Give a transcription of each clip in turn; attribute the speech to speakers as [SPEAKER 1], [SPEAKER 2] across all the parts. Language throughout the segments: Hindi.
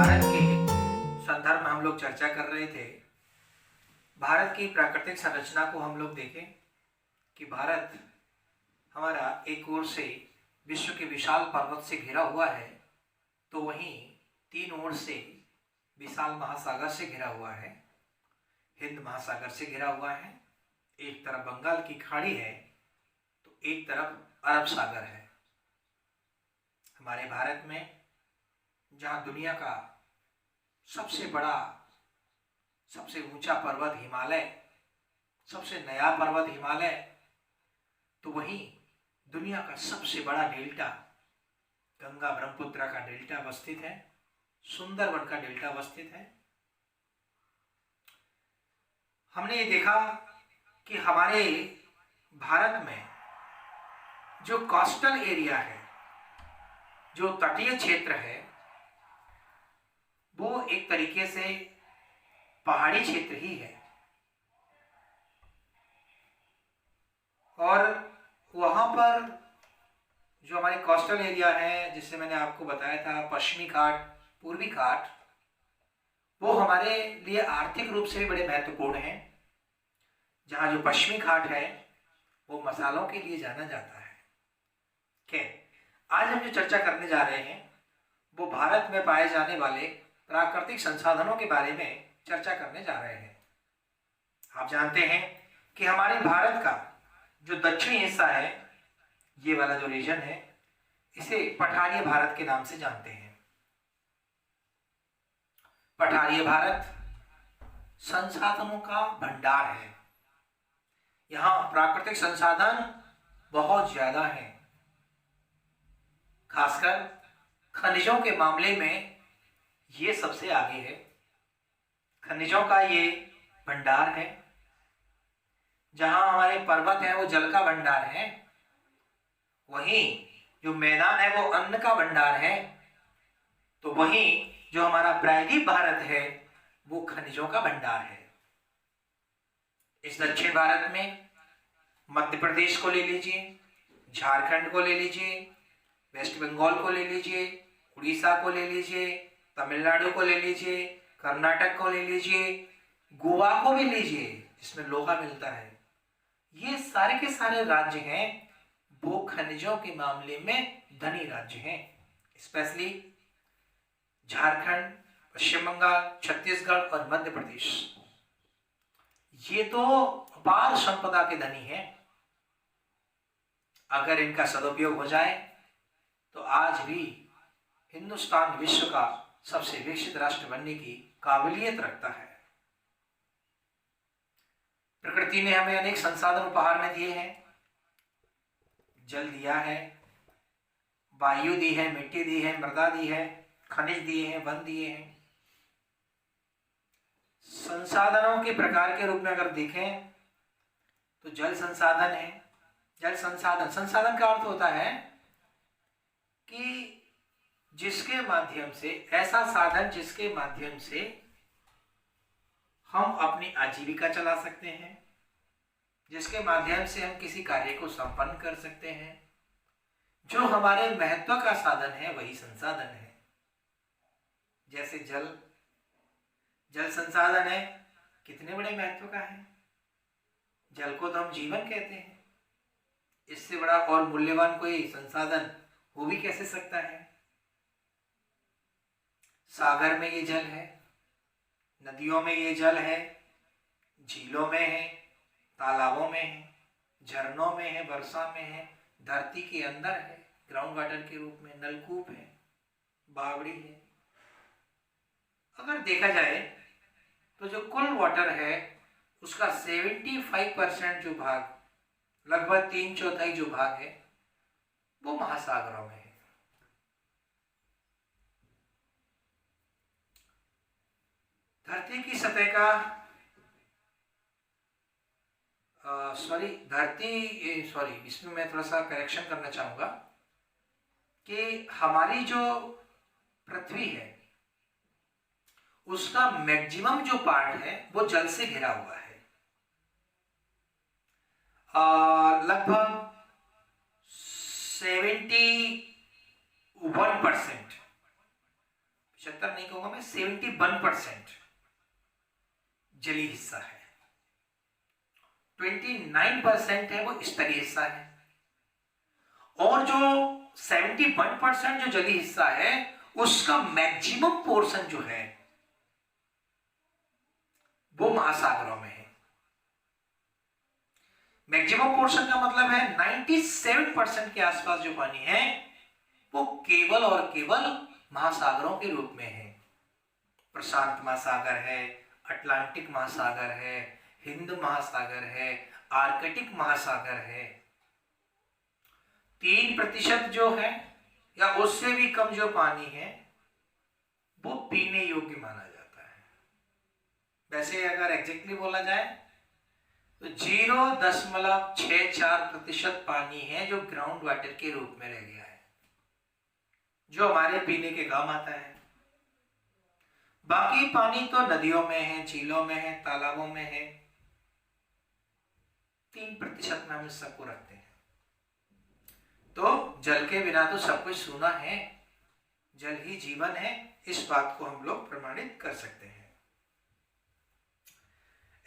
[SPEAKER 1] भारत के संदर्भ में हम लोग चर्चा कर रहे थे। भारत की प्राकृतिक संरचना को हम लोग देखें कि भारत हमारा एक ओर से विश्व के विशाल पर्वत से घिरा हुआ है, तो वहीं तीन ओर से विशाल महासागर से घिरा हुआ है। हिंद महासागर से घिरा हुआ है, एक तरफ बंगाल की खाड़ी है तो एक तरफ अरब सागर है। हमारे भारत में जहाँ दुनिया का सबसे बड़ा सबसे ऊंचा पर्वत हिमालय, सबसे नया पर्वत हिमालय, तो वहीं दुनिया का सबसे बड़ा डेल्टा गंगा ब्रह्मपुत्र का डेल्टा अवस्थित है, सुंदरवन का डेल्टा अवस्थित है। हमने ये देखा कि हमारे भारत में जो कोस्टल एरिया है, जो तटीय क्षेत्र है, वो एक तरीके से पहाड़ी क्षेत्र ही है। और वहां पर जो हमारे कोस्टल एरिया है, जिससे मैंने आपको बताया था पश्चिमी घाट, पूर्वी घाट, वो हमारे लिए आर्थिक रूप से भी बड़े महत्वपूर्ण हैं। जहाँ जो पश्चिमी घाट है वो मसालों के लिए जाना जाता है। खैर, आज हम जो चर्चा करने जा रहे हैं वो भारत में पाए जाने वाले प्राकृतिक संसाधनों के बारे में चर्चा करने जा रहे हैं। आप जानते हैं कि हमारे भारत का जो दक्षिणी हिस्सा है, ये वाला जो रीजन है, इसे पठारीय भारत के नाम से जानते हैं। पठारीय भारत संसाधनों का भंडार है। यहाँ प्राकृतिक संसाधन बहुत ज्यादा हैं। खासकर खनिजों के मामले में ये सबसे आगे है। खनिजों का ये भंडार है। जहां हमारे पर्वत है वो जल का भंडार है, वहीं जो मैदान है वो अन्न का भंडार है, तो वहीं जो हमारा प्रायद्वीप भारत है वो खनिजों का भंडार है। इस दक्षिण भारत में मध्य प्रदेश को ले लीजिए, झारखंड को ले लीजिए, वेस्ट बंगाल को ले लीजिए, उड़ीसा को ले लीजिए, तमिलनाडु को ले लीजिए, कर्नाटक को ले लीजिए, गोवा को भी लीजिए जिसमें लोहा मिलता है। ये सारे के सारे राज्य हैं वो खनिजों के मामले में धनी राज्य हैं। स्पेशली झारखंड, पश्चिम बंगाल, छत्तीसगढ़ और मध्य प्रदेश, ये तो अपार संपदा के धनी हैं। अगर इनका सदुपयोग हो जाए तो आज भी हिंदुस्तान विश्व का सबसे विकसित राष्ट्र बनने की काबिलियत रखता है। प्रकृति ने हमें अनेक संसाधन उपहार में दिए हैं। जल दिया है, वायु दी है, मिट्टी दी है, मृदा दी है, खनिज दिए हैं, वन दिए हैं। संसाधनों के प्रकार के रूप में अगर देखें तो जल संसाधन है। जल संसाधन, संसाधन का अर्थ होता है कि जिसके माध्यम से, ऐसा साधन जिसके माध्यम से हम अपनी आजीविका चला सकते हैं, जिसके माध्यम से हम किसी कार्य को संपन्न कर सकते हैं। जो हमारे महत्व का साधन है वही संसाधन है। जैसे जल, जल संसाधन है, कितने बड़े महत्व का है। जल को तो हम जीवन कहते हैं। इससे बड़ा और मूल्यवान कोई संसाधन हो भी कैसे सकता है। सागर में ये जल है, नदियों में ये जल है, झीलों में है, तालाबों में है, झरनों में है, वर्षा में है, धरती के अंदर है, ग्राउंड वाटर के रूप में नलकूप है, बावड़ी है। अगर देखा जाए तो जो कुल वाटर है उसका 75% जो भाग, लगभग 3/4 जो भाग है वो महासागरों में है। धरती की सतह का इसमें मैं थोड़ा सा करेक्शन करना चाहूंगा कि हमारी जो पृथ्वी है उसका मैक्सिमम जो पार्ट है वो जल से घिरा हुआ है। लगभग 71% 75 नहीं कहूंगा मैं, 71% जलीय हिस्सा है, 29% है वो स्तरीय हिस्सा है, और जो 71% जो जलीय हिस्सा है उसका मैक्सिमम पोर्शन जो है वो महासागरों में है। मैक्सिमम पोर्शन का मतलब है 97% के आसपास जो पानी है वो केवल और केवल महासागरों के रूप में है। प्रशांत महासागर है, अटलांटिक महासागर है, हिंद महासागर है, आर्कटिक महासागर है। 3% जो है या उससे भी कम जो पानी है वो पीने योग्य माना जाता है। वैसे अगर एग्जैक्टली बोला जाए तो 0.64% पानी है जो ग्राउंड वाटर के रूप में रह गया है, जो हमारे पीने के काम आता है। बाकी पानी तो नदियों में है, झीलों में है, तालाबों में है। 3% में हम इस सबको रखते हैं। तो जल के बिना तो सब कुछ सूना है, जल ही जीवन है, इस बात को हम लोग प्रमाणित कर सकते हैं।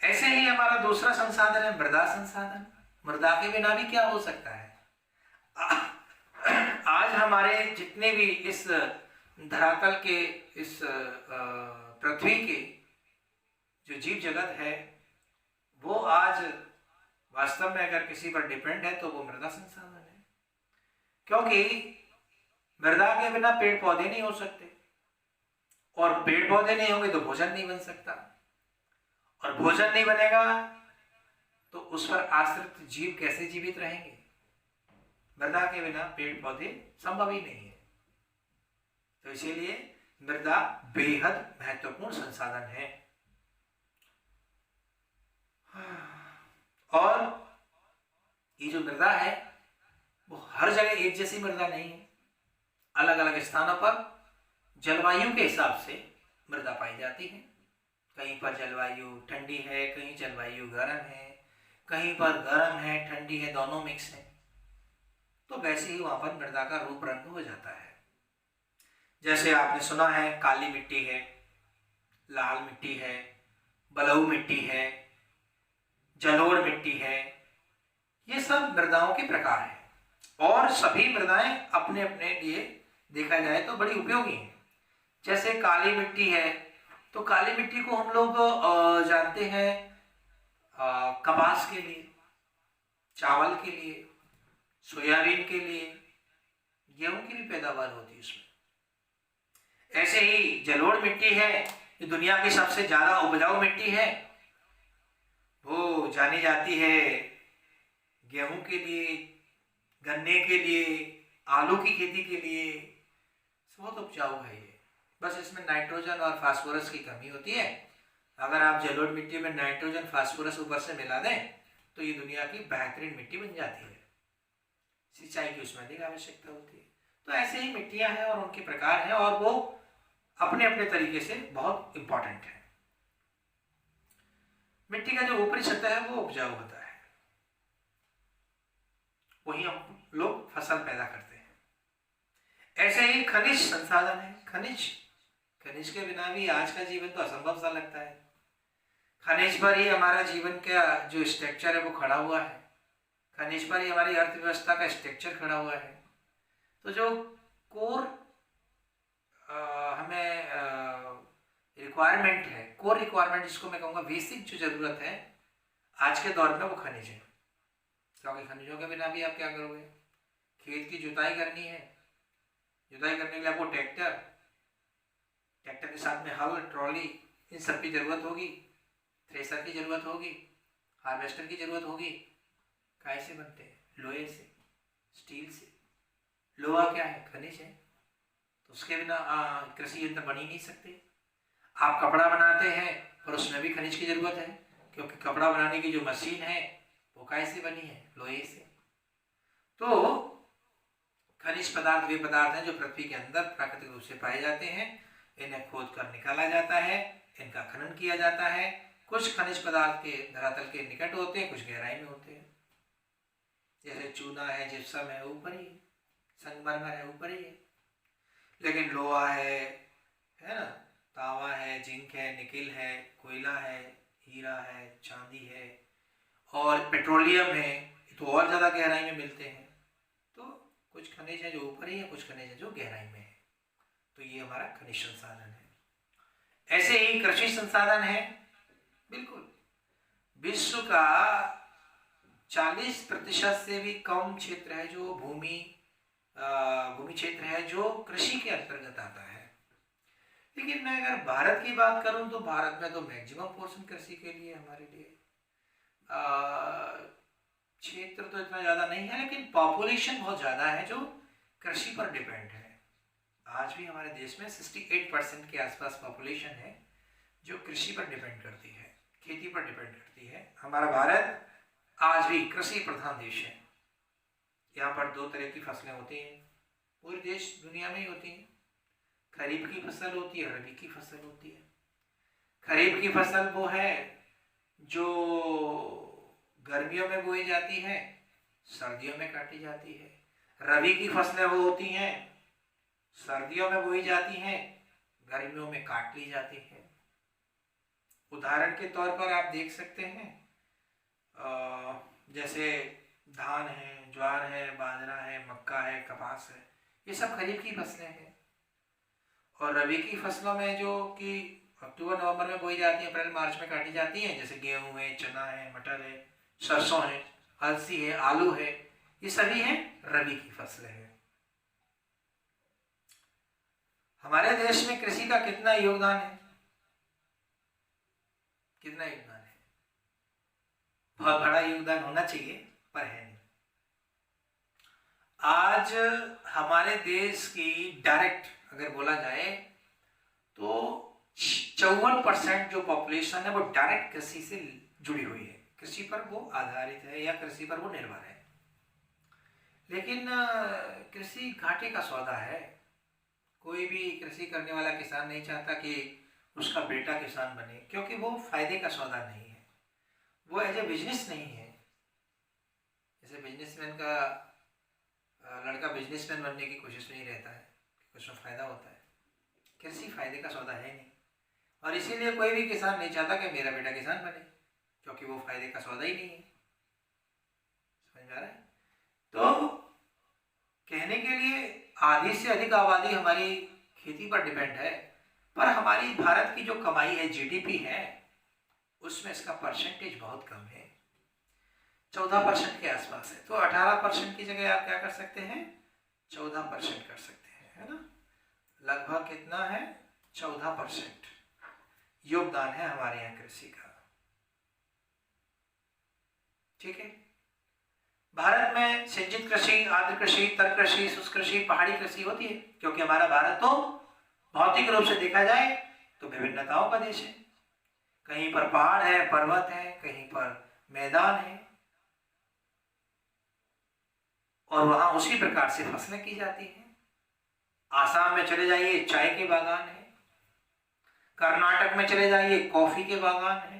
[SPEAKER 1] ऐसे ही हमारा दूसरा संसाधन है मृदा संसाधन। मृदा के बिना भी क्या हो सकता है। आज हमारे जितने भी इस धरातल के, इस पृथ्वी के जो जीव जगत है वो आज वास्तव में अगर किसी पर डिपेंड है तो वो मृदा संसाधन है, क्योंकि मृदा के बिना पेड़ पौधे नहीं हो सकते, और पेड़ पौधे नहीं होंगे तो भोजन नहीं बन सकता, और भोजन नहीं बनेगा तो उस पर आश्रित जीव कैसे जीवित रहेंगे। मृदा के बिना पेड़ पौधे संभव ही नहीं है। तो इसीलिए मृदा बेहद महत्वपूर्ण संसाधन है। और ये जो मृदा है वो हर जगह एक जैसी मृदा नहीं है। अलग अलग स्थानों पर जलवायु के हिसाब से मृदा पाई जाती है। कहीं पर जलवायु ठंडी है, कहीं जलवायु गर्म है, कहीं पर गर्म है, ठंडी है, दोनों मिक्स है। तो वैसे ही वहां पर मृदा का रूप रंग हो जाता है। जैसे आपने सुना है काली मिट्टी है, लाल मिट्टी है, बलऊ मिट्टी है, जलोढ़ मिट्टी है, ये सब मृदाओं के प्रकार हैं। और सभी मृदाएं अपने अपने लिए देखा जाए तो बड़ी उपयोगी हैं। जैसे काली मिट्टी है तो काली मिट्टी को हम लोग जानते हैं कपास के लिए, चावल के लिए, सोयाबीन के लिए, गेहूं की भी पैदावार होती है उसमें। ऐसे ही जलोढ़ मिट्टी है, ये दुनिया की सबसे ज्यादा उपजाऊ मिट्टी है। वो जानी जाती है गेहूं के लिए, गन्ने के लिए, आलू की खेती के लिए, बहुत उपजाऊ है ये। बस इसमें नाइट्रोजन और फास्फोरस की कमी होती है। अगर आप जलोढ़ मिट्टी में नाइट्रोजन फास्फोरस ऊपर से मिला दें तो ये दुनिया की बेहतरीन मिट्टी बन जाती है। सिंचाई की उसमें अधिक आवश्यकता होती है। तो ऐसे ही मिट्टियां हैं और उनके प्रकार हैं, और वो अपने अपने तरीके से बहुत इंपॉर्टेंट है। मिट्टी का जो ऊपरी सतह है वो उपजाऊ होता है, वही हम लोग फसल पैदा करते हैं। ऐसे ही खनिज संसाधन है। खनिज के बिना भी आज का जीवन तो असंभव सा लगता है। खनिज पर ही हमारा जीवन का जो स्ट्रक्चर है वो खड़ा हुआ है। खनिज पर ही हमारी अर्थव्यवस्था का स्ट्रक्चर खड़ा हुआ है। तो जो कोर हमें रिक्वायरमेंट है, कोर रिक्वायरमेंट जिसको मैं कहूँगा बेसिक जो जरूरत है आज के दौर में, वो खनिज है। क्योंकि खनिजों के बिना भी आप क्या करोगे। खेत की जुताई करनी है, जुताई करने के लिए आपको ट्रैक्टर के साथ में हल, ट्रॉली, इन सब की जरूरत होगी। थ्रेसर की जरूरत होगी, हार्वेस्टर की जरूरत होगी। काय से बनते हैं? लोहे से, स्टील से। लोहा क्या है? खनिज है। तो उसके बिना कृषि यंत्र बन ही नहीं सकते। आप कपड़ा बनाते हैं पर उसमें भी खनिज की जरूरत है, क्योंकि कपड़ा बनाने की जो मशीन है वो काय से बनी है? लोहे से। तो खनिज पदार्थ वे पदार्थ हैं जो पृथ्वी के अंदर प्राकृतिक रूप से पाए जाते हैं। इन्हें खोद कर निकाला जाता है, इनका खनन किया जाता है। कुछ खनिज पदार्थ के धरातल के निकट होते हैं, कुछ गहराई में होते हैं। जैसे चूना है, जिप्सम है, ऊपर ही, संगमरमर है, ऊपर ही है। लेकिन लोहा है है ना, तांबा है, जिंक है, निकिल है, कोयला है, हीरा है, चांदी है और पेट्रोलियम है, तो और ज़्यादा गहराई में मिलते हैं। तो कुछ खनिज है जो ऊपर ही है, कुछ खनिज है जो गहराई में है। तो ये हमारा खनिज संसाधन है। ऐसे ही कृषि संसाधन है। बिल्कुल, विश्व का 40% से भी कम क्षेत्र है जो भूमि क्षेत्र है जो कृषि के अंतर्गत आता है। लेकिन मैं अगर भारत की बात करूं तो भारत में तो मैक्सिमम पोर्शन कृषि के लिए हमारे लिए क्षेत्र तो इतना ज़्यादा नहीं है, लेकिन पॉपुलेशन बहुत ज़्यादा है जो कृषि पर डिपेंड है। आज भी हमारे देश में 68% के आसपास पॉपुलेशन है जो कृषि पर डिपेंड करती है, खेती पर डिपेंड करती है। हमारा भारत आज भी कृषि प्रधान देश है। यहाँ पर 2 तरह की फसलें होती हैं, पूरे देश दुनिया में ही होती हैं। खरीफ की फसल होती है, रबी की फसल होती है। खरीफ की फसल वो है जो गर्मियों में बोई जाती है, सर्दियों में काटी जाती है। रबी की फसलें वो होती हैं सर्दियों में बोई जाती हैं, गर्मियों में काट ली जाती हैं। उदाहरण के तौर पर आप देख सकते हैं जैसे धान है, ज्वार है, बाजरा है, मक्का है, कपास है, ये सब खरीफ की फसलें हैं। और रबी की फसलों में जो कि अक्टूबर नवंबर में बोई जाती है, अप्रैल मार्च में काटी जाती हैं, जैसे गेहूं है, चना है, मटर है, सरसों है, अलसी है, आलू है, ये सभी हैं रबी की फसलें हैं। हमारे देश में कृषि का कितना योगदान है? कितना योगदान है? बहुत बड़ा योगदान होना चाहिए, पर है नहीं। आज हमारे देश की डायरेक्ट अगर बोला जाए तो 54% जो पॉपुलेशन है वो डायरेक्ट कृषि से जुड़ी हुई है, कृषि पर वो आधारित है या कृषि पर वो निर्भर है। लेकिन कृषि घाटे का सौदा है। कोई भी कृषि करने वाला किसान नहीं चाहता कि उसका बेटा किसान बने, क्योंकि वो फायदे का सौदा नहीं है, वो एज ए बिजनेस नहीं है। जैसे बिजनेसमैन का लड़का बिजनेसमैन बनने की कोशिश नहीं रहता है कि उसमें फ़ायदा होता है। कृषि फायदे का सौदा है नहीं, और इसीलिए कोई भी किसान नहीं चाहता कि मेरा बेटा किसान बने, क्योंकि वो फायदे का सौदा ही नहीं है। समझ में आ रहा है? तो कहने के लिए आधी से अधिक आबादी हमारी खेती पर डिपेंड है, पर हमारी भारत की जो कमाई है, जीडीपी है, उसमें इसका परसेंटेज बहुत कम है, 14% के आसपास है। तो 18% की जगह आप क्या कर सकते हैं, 14% कर सकते हैं, है ना। लगभग कितना है, 14% योगदान है हमारे यहाँ कृषि का। ठीक है। भारत में सिंचित कृषि, आर्द्र कृषि, तर कृषि, शुष्क कृषि, पहाड़ी कृषि होती है, क्योंकि हमारा भारत तो भौतिक रूप से देखा जाए तो विभिन्नताओं का देश है। कहीं पर पहाड़ है, पर्वत है, कहीं पर मैदान है, और वहां उसी प्रकार से फसलें की जाती हैं। आसाम में चले जाइए, चाय के बागान है। कर्नाटक में चले जाइए, कॉफी के बागान है।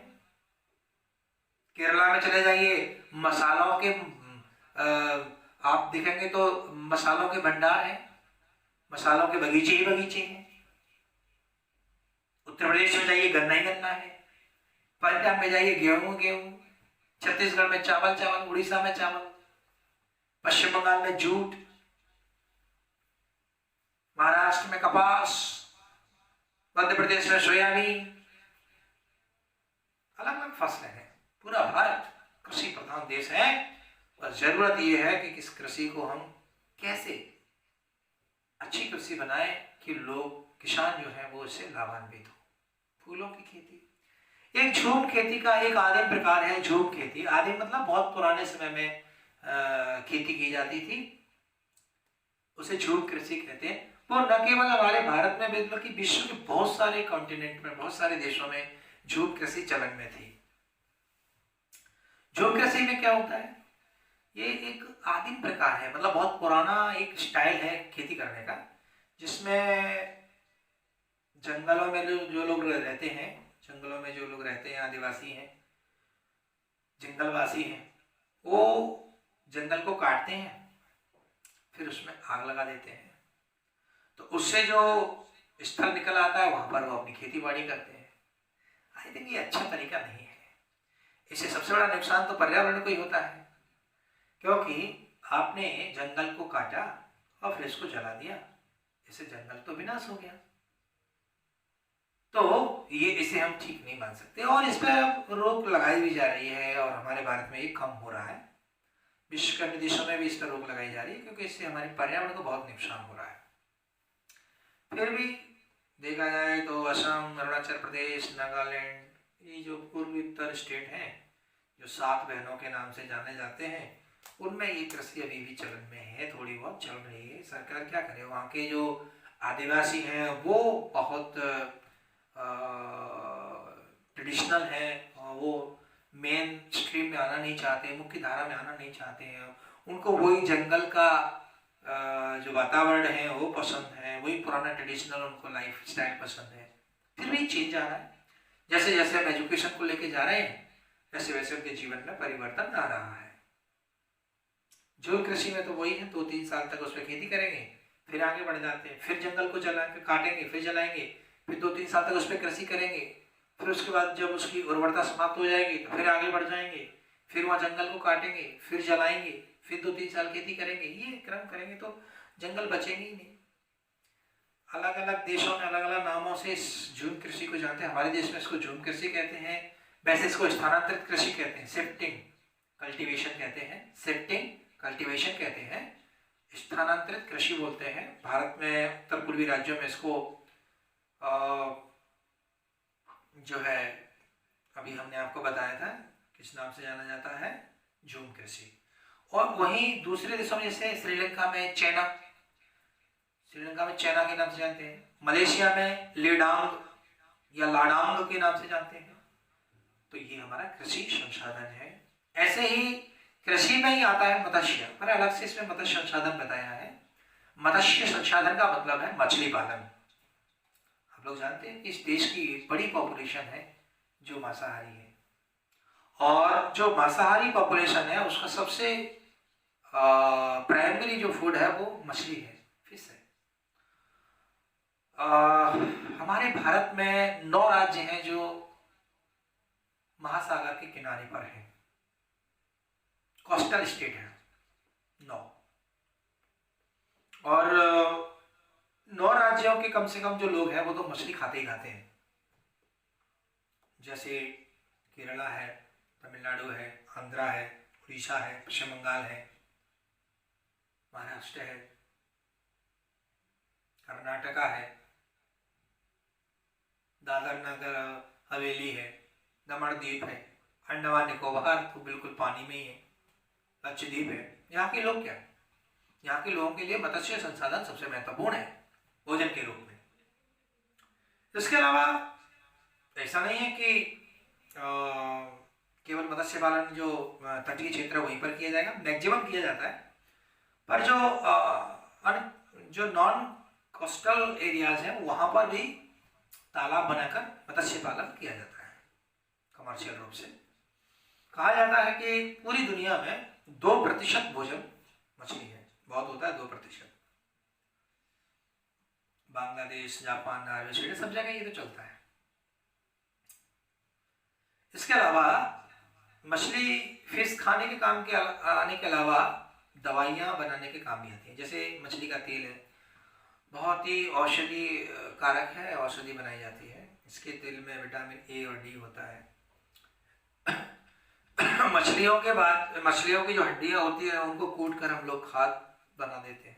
[SPEAKER 1] केरला में चले जाइए, मसालों के आप देखेंगे तो मसालों के भंडार हैं, मसालों के बगीचे ही बगीचे हैं। उत्तर प्रदेश में जाइए, गन्ना ही गन्ना है। पंजाब में जाइए, गेहूं गेहूं। छत्तीसगढ़ में चावल चावल, उड़ीसा में चावल, पश्चिम बंगाल में जूट, महाराष्ट्र में कपास, मध्य प्रदेश में सोयाबीन, अलग अलग फसलें हैं। पूरा भारत कृषि प्रधान देश है, और जरूरत यह है कि इस कृषि को हम कैसे अच्छी कृषि बनाएं कि लोग, किसान जो है वो इससे लाभान्वित हो। फूलों की खेती, एक झूम खेती का एक आदिम प्रकार है, झूम खेती। आदिम मतलब बहुत पुराने समय में खेती की जाती थी, उसे झूम कृषि कहते हैं। वो न केवल हमारे भारत में बल्कि विश्व के बहुत सारे कॉन्टिनेंट में, बहुत सारे देशों में झूम कृषि चलन में थी। झूम कृषि में क्या होता है, ये एक आदिम प्रकार है, मतलब बहुत पुराना एक स्टाइल है खेती करने का, जिसमें जंगलों में जो लोग रहते हैं, जंगलों में जो लोग रहते हैं, आदिवासी हैं, जंगलवासी हैं, वो जंगल को काटते हैं, फिर उसमें आग लगा देते हैं। तो उससे जो स्थल निकल आता है, वहां पर वो अपनी खेती बाड़ी करते हैं। आई थिंक ये अच्छा तरीका नहीं है। इससे सबसे बड़ा नुकसान तो पर्यावरण को ही होता है, क्योंकि आपने जंगल को काटा और फिर इसको जला दिया, इससे जंगल तो विनाश हो गया। तो ये इसे हम ठीक नहीं मान सकते, और इस पर अब रोक लगाई भी जा रही है, और हमारे भारत में ये कम हो रहा है। विश्व के अन्य देशों में भी इस पर रोक लगाई जा रही है, क्योंकि इससे हमारे पर्यावरण को बहुत नुकसान हो रहा है। फिर भी देखा जाए तो असम, अरुणाचल प्रदेश, नागालैंड, ये जो पूर्वी उत्तर स्टेट हैं, जो 7 बहनों के नाम से जाने जाते हैं, उनमें ये कृषि अभी भी चलन में है, थोड़ी बहुत चल रही है। सरकार क्या करे, वहाँ के जो आदिवासी हैं वो बहुत ट्रेडिशनल हैं, वो मेन स्ट्रीम में आना नहीं चाहते, मुख्य धारा में आना नहीं चाहते हैं। उनको वही जंगल का जो वातावरण है वो पसंद है, वही पुराना ट्रेडिशनल उनको लाइफ स्टाइल पसंद है। फिर भी चेंज आ रहा है, जैसे जैसे हम एजुकेशन को लेके जा रहे हैं वैसे वैसे उनके जीवन में परिवर्तन आ रहा है। जो कृषि में तो वही है, 2-3 साल तक उस पर खेती करेंगे, फिर आगे बढ़ जाते हैं, फिर जंगल को जलाएंगे, काटेंगे, फिर जलाएंगे, फिर 2-3 साल तक उस पर कृषि करेंगे, फिर उसके बाद जब उसकी उर्वरता समाप्त हो जाएगी तो फिर आगे बढ़ जाएंगे, फिर वहाँ जंगल को काटेंगे, फिर जलाएंगे, फिर 2-3 साल खेती करेंगे। ये क्रम करेंगे तो जंगल बचेंगे ही नहीं। अलग अलग देशों में अलग अलग नामों से इस झूम कृषि को जानते हैं। हमारे देश में इसको झूम कृषि कहते हैं, वैसे इसको स्थानांतरित कृषि कहते हैं, शिफ्टिंग कल्टीवेशन कहते हैं, शिफ्टिंग कल्टीवेशन कहते हैं, स्थानांतरित कृषि बोलते हैं। भारत में उत्तर पूर्वी राज्यों में इसको जो है अभी हमने आपको बताया था किस नाम से जाना जाता है, झूम कृषि। और वहीं दूसरे देशों में जैसे श्रीलंका में चैना, श्रीलंका में चैना के नाम से जानते हैं, मलेशिया में लेडांग या लाडांग के नाम से जानते हैं। तो ये हमारा कृषि संसाधन है। ऐसे ही कृषि में ही आता है मत्स्य, पर अलग से इसमें मत्स्य संसाधन बताया है। मत्स्य संसाधन का मतलब है मछली पालन। आप लोग जानते हैं कि इस देश की बड़ी पॉपुलेशन है जो मांसाहारी है, और जो मांसाहारी पॉपुलेशन है उसका सबसे प्राइमरी जो फूड है वो मछली है, फिश है। हमारे भारत में 9 राज्य हैं जो महासागर के किनारे पर है, कोस्टल स्टेट है 9, और 9 राज्यों के कम से कम जो लोग हैं वो तो मछली खाते ही खाते हैं। जैसे केरला है, तमिलनाडु है, आंध्रा है, उड़ीसा है, पश्चिम बंगाल है, महाराष्ट्र है, कर्नाटका है, दादर नगर हवेली है, दमन द्वीप है, अंडमान निकोबार तो बिल्कुल पानी में ही है, लक्षद्वीप है। यहाँ के लोग क्या, यहाँ के लोगों के लिए मत्स्य संसाधन सबसे महत्वपूर्ण है भोजन के रूप में। इसके अलावा ऐसा नहीं है कि केवल मत्स्य पालन जो तटीय क्षेत्र वहीं पर किया जाएगा, मैक्सिमम किया जाता है, पर जो नॉन कोस्टल एरियाज हैं वहाँ पर भी तालाब बनाकर मत्स्य पालन किया जाता है कमर्शियल रूप से। कहा जाता है कि पूरी दुनिया में 2% भोजन मछली है, बहुत होता है 2%। बांग्लादेश, जापान, नॉर्वे, स्वीडन सब जगह ये तो चलता है। इसके अलावा मछली फिश खाने के काम के आने के अलावा दवाइयाँ बनाने के काम भी आती हैं। जैसे मछली का तेल है, बहुत ही औषधि कारक है, औषधि बनाई जाती है। इसके तेल में विटामिन ए और डी होता है। मछलियों के बाद मछलियों की जो हड्डियाँ होती है उनको कूट कर हम लोग खाद बना देते हैं।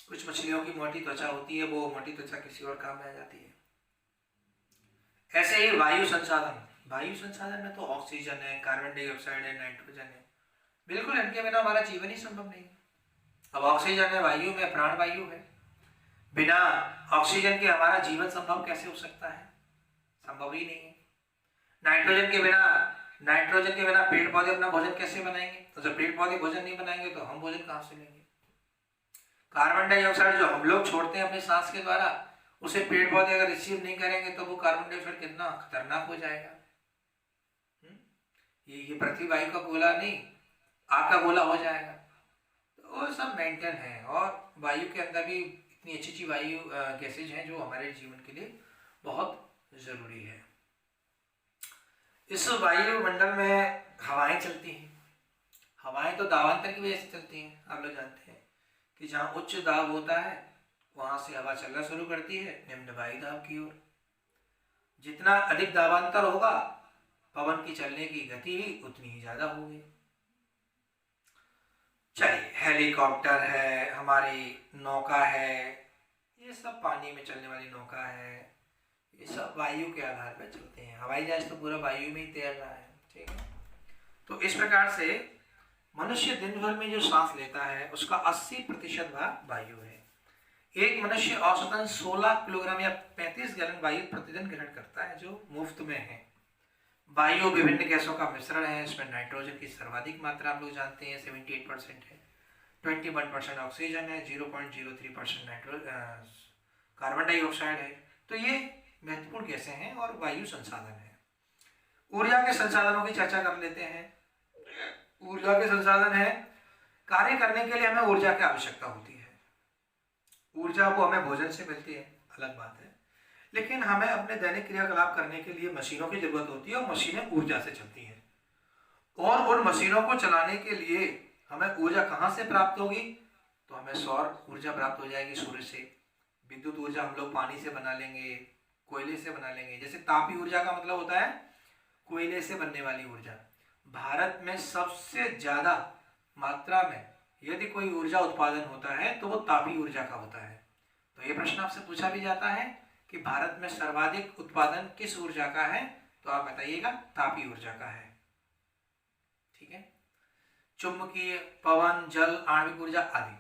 [SPEAKER 1] कुछ मछलियों की मोटी त्वचा होती है, वो मोटी त्वचा किसी और काम में आ जाती है। ऐसे ही वायु संसाधन, वायु संसाधन में तो ऑक्सीजन है, कार्बन डाइऑक्साइड है, नाइट्रोजन है, बिल्कुल इनके बिना हमारा जीवन ही संभव नहीं। अब ऑक्सीजन है, वायु में प्राण वायु है, बिना ऑक्सीजन के हमारा जीवन संभव कैसे हो सकता है, संभव ही नहीं है। नाइट्रोजन के बिना पेड़ पौधे अपना भोजन कैसे बनाएंगे, तो जब पेड़ पौधे भोजन नहीं बनाएंगे तो हम भोजन कहाँ से लेंगे। कार्बन डाइऑक्साइड जो हम लोग छोड़ते हैं अपने सांस के द्वारा, उसे पेड़ पौधे अगर रिसीव नहीं करेंगे तो वो कार्बन डाइऑक्साइड कितना खतरनाक हो जाएगा। ये पृथ्वी वायु का गोला नहीं, आग का गोला हो जाएगा। तो वो सब मेंटेन है, और वायु के अंदर भी इतनी अच्छी अच्छी वायु गैसेज हैं जो हमारे जीवन के लिए बहुत ज़रूरी है। इस वायुमंडल में हवाएं चलती हैं। हवाएं तो दाबांतर की वजह से चलती हैं। आप लोग जानते हैं कि जहाँ उच्च दाब होता है वहाँ से हवा चलना शुरू करती है निम्न वायु दाब की ओर। जितना अधिक दाबांतर होगा पवन की चलने की गति भी उतनी ही ज़्यादा होगी। चलिए, हेलीकॉप्टर है, हमारी नौका है, ये सब पानी में चलने वाली नौका है, ये सब वायु के आधार पर चलते हैं। हवाई जहाज तो पूरा वायु में ही तैर रहा है, ठीक है। तो इस प्रकार से मनुष्य दिन भर में जो सांस लेता है उसका 80% भाग वायु है। एक मनुष्य औसतन 16 किलोग्राम या 35 गैलन वायु प्रतिदिन ग्रहण करता है जो मुफ्त में है। वायु विभिन्न गैसों का मिश्रण है। इसमें नाइट्रोजन की सर्वाधिक मात्रा आप लोग जानते हैं 78% है, 21% ऑक्सीजन है, 0.03% कार्बन डाइऑक्साइड है। तो ये महत्वपूर्ण गैसें हैं और वायु संसाधन है। ऊर्जा के संसाधनों की चर्चा कर लेते हैं। ऊर्जा के संसाधन है, कार्य करने के लिए हमें ऊर्जा की आवश्यकता होती है। ऊर्जा वो हमें भोजन से मिलती है, अलग बात है, लेकिन हमें अपने दैनिक क्रियाकलाप करने के लिए मशीनों की जरूरत होती है और मशीनें ऊर्जा से चलती हैं। और उन मशीनों को चलाने के लिए हमें ऊर्जा कहाँ से प्राप्त होगी? तो हमें सौर ऊर्जा प्राप्त हो जाएगी सूर्य से। विद्युत ऊर्जा हम लोग पानी से बना लेंगे, कोयले से बना लेंगे। जैसे तापी ऊर्जा का मतलब होता है कोयले से बनने वाली ऊर्जा। भारत में सबसे ज्यादा मात्रा में यदि कोई ऊर्जा उत्पादन होता है तो वो तापी ऊर्जा का होता है। तो ये प्रश्न आपसे पूछा भी जाता है कि भारत में सर्वाधिक उत्पादन किस ऊर्जा का है, तो आप बताइएगा तापी ऊर्जा का है, ठीक है। चुंबकीय, पवन, जल, आणविक ऊर्जा आदि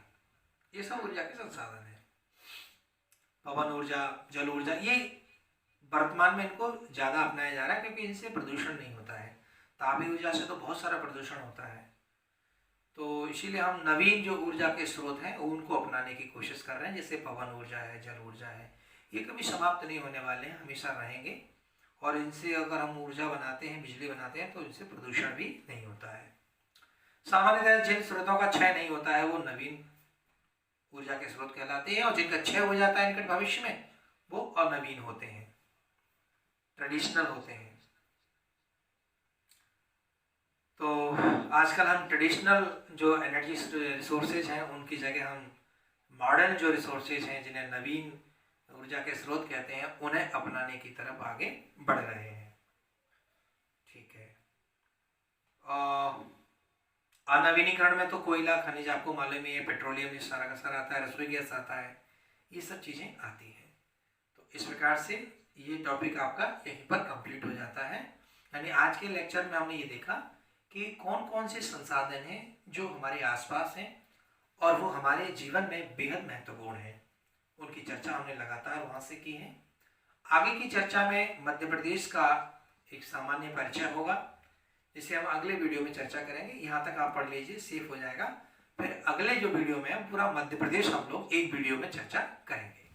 [SPEAKER 1] ये सब ऊर्जा के संसाधन है। पवन ऊर्जा, जल ऊर्जा, ये वर्तमान में इनको ज्यादा अपनाया जा रहा है क्योंकि इनसे प्रदूषण नहीं होता है। तापी ऊर्जा से तो बहुत सारा प्रदूषण होता है। तो इसीलिए हम नवीन जो ऊर्जा के स्रोत हैं उनको अपनाने की कोशिश कर रहे हैं, जैसे पवन ऊर्जा है, जल ऊर्जा है। ये कभी समाप्त नहीं होने वाले हैं, हमेशा रहेंगे। और इनसे अगर हम ऊर्जा बनाते हैं, बिजली बनाते हैं, तो इनसे प्रदूषण भी नहीं होता है। सामान्यतः जिन स्रोतों का क्षय नहीं होता है वो नवीन ऊर्जा के स्रोत कहलाते हैं, और जिनका क्षय हो जाता है निकट भविष्य में वो अनवीन होते हैं, ट्रेडिशनल होते हैं। तो आजकल हम ट्रेडिशनल जो एनर्जी रिसोर्सेज हैं उनकी जगह हम मॉडर्न जो रिसोर्सेज हैं जिन्हें नवीन ऊर्जा के स्रोत कहते हैं उन्हें अपनाने की तरफ आगे बढ़ रहे हैं, ठीक है। अनवीनीकरण में तो कोयला, खनिज आपको मालूम ही है, पेट्रोलियम ये सारा का सारा आता है, रसोई गैस आता है, ये सब चीज़ें आती हैं। तो इस प्रकार से ये टॉपिक आपका यहीं पर कंप्लीट हो जाता है। यानी आज के लेक्चर में हमने ये देखा कि कौन कौन से संसाधन हैं जो हमारे आसपास हैं और वो हमारे जीवन में बेहद महत्वपूर्ण हैं, उनकी चर्चा हमने लगातार वहाँ से की है। आगे की चर्चा में मध्य प्रदेश का एक सामान्य परिचय होगा, जिसे हम अगले वीडियो में चर्चा करेंगे। यहाँ तक आप पढ़ लीजिए, सेफ हो जाएगा। फिर अगले जो वीडियो में पूरा मध्य प्रदेश हम लोग एक वीडियो में चर्चा करेंगे।